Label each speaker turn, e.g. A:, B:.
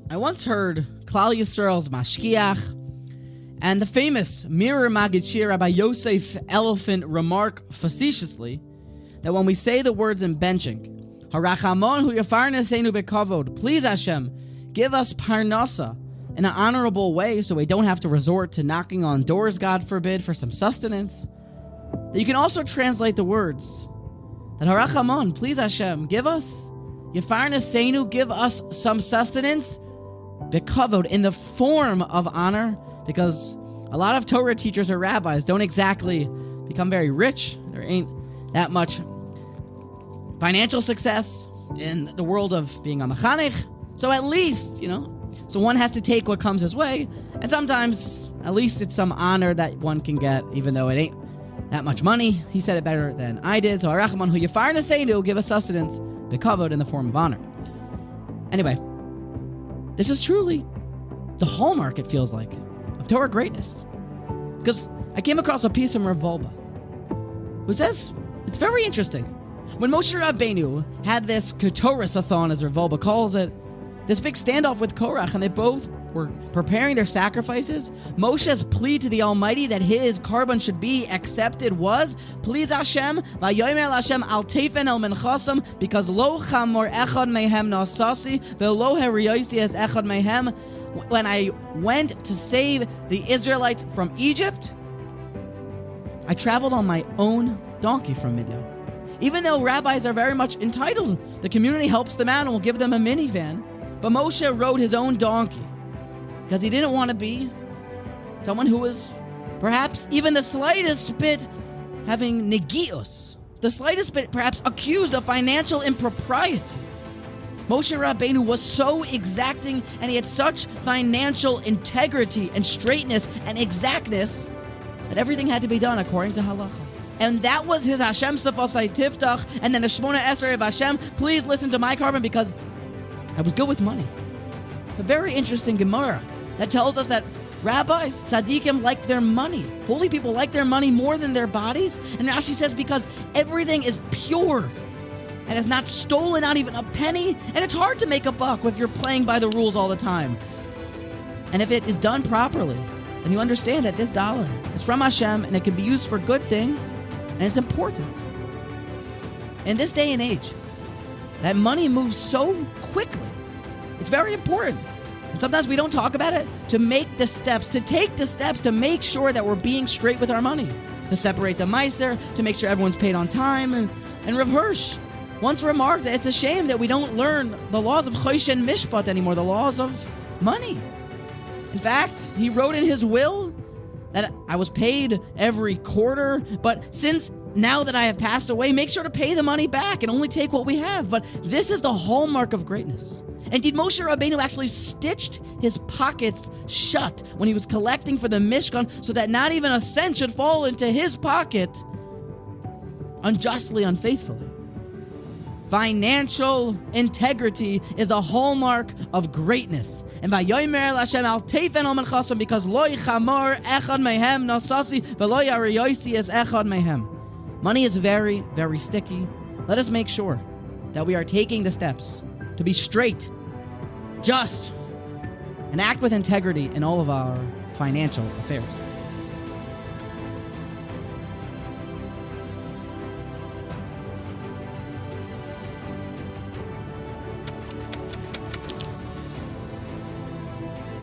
A: I once heard Klal Yisrael's Mashkiach and the famous Mirror Maggid Shir Rabbi Yosef Elephant remark facetiously that when we say the words in benching, Harachamon hu yafarneseinu bekavod, please Hashem, give us parnasa in an honorable way so we don't have to resort to knocking on doors, God forbid, for some sustenance, that you can also translate the words that Harachamon, please Hashem, give us yafarneseinu, give us some sustenance bekavod, in the form of honor, because a lot of Torah teachers or rabbis don't exactly become very rich. There ain't that much financial success in the world of being a mechanech. So at least, so one has to take what comes his way. And sometimes, at least it's some honor that one can get, even though it ain't that much money. He said it better than I did. So Arachman hu yafarneseinu, give us sustenance, bekavod, in the form of honor. Anyway, this is truly the hallmark, it feels like, of Torah greatness. Because I came across a piece from Rav Wolbe who says, it's very interesting. When Moshe Rabbeinu had this Ketorasathon, as Rav Wolbe calls it, this big standoff with Korach, and they both were preparing their sacrifices, Moshe's plea to the Almighty that his carbon should be accepted was, please Hashem, vayomer Hashem al teifen el menchasam, because lo chamor echad mehem nasasi, velo heriyosi es echad mehem. When I went to save the Israelites from Egypt, I traveled on my own donkey from Midian. Even though rabbis are very much entitled, the community helps them out and will give them a minivan, but Moshe rode his own donkey because he didn't want to be someone who was perhaps even the slightest bit having negios, the slightest bit perhaps accused of financial impropriety. Moshe Rabbeinu was so exacting, and he had such financial integrity and straightness and exactness that everything had to be done according to halacha. And that was his Hashem Sefasai Tiftach, and then the Shmona Esrei of Hashem, please listen to my carbon because I was good with money. It's a very interesting gemara that tells us that rabbis, tzadikim, like their money. Holy people like their money more than their bodies. And Rashi says because everything is pure and is not stolen, not even a penny. And it's hard to make a buck if you're playing by the rules all the time. And if it is done properly, then you understand that this dollar is from Hashem and it can be used for good things, and it's important. In this day and age, that money moves so quickly. It's very important. And sometimes we don't talk about it, to take the steps to make sure that we're being straight with our money, to separate the meiser, to make sure everyone's paid on time. And Rav Hirsch once remarked that it's a shame that we don't learn the laws of Choshen Mishpat anymore, the laws of money. In fact, he wrote in his will that I was paid every quarter, but since now that I have passed away, make sure to pay the money back and only take what we have. But this is the hallmark of greatness. Indeed, Moshe Rabbeinu actually stitched his pockets shut when he was collecting for the Mishkan so that not even a cent should fall into his pocket unjustly, unfaithfully. Financial integrity is the hallmark of greatness. And vayomer Hashem al teifen al menchasam, because lo yichamor echad mehem nasasi velo yariyosi es echad mehem. Money is very, very sticky. Let us make sure that we are taking the steps to be straight, just, and act with integrity in all of our financial affairs.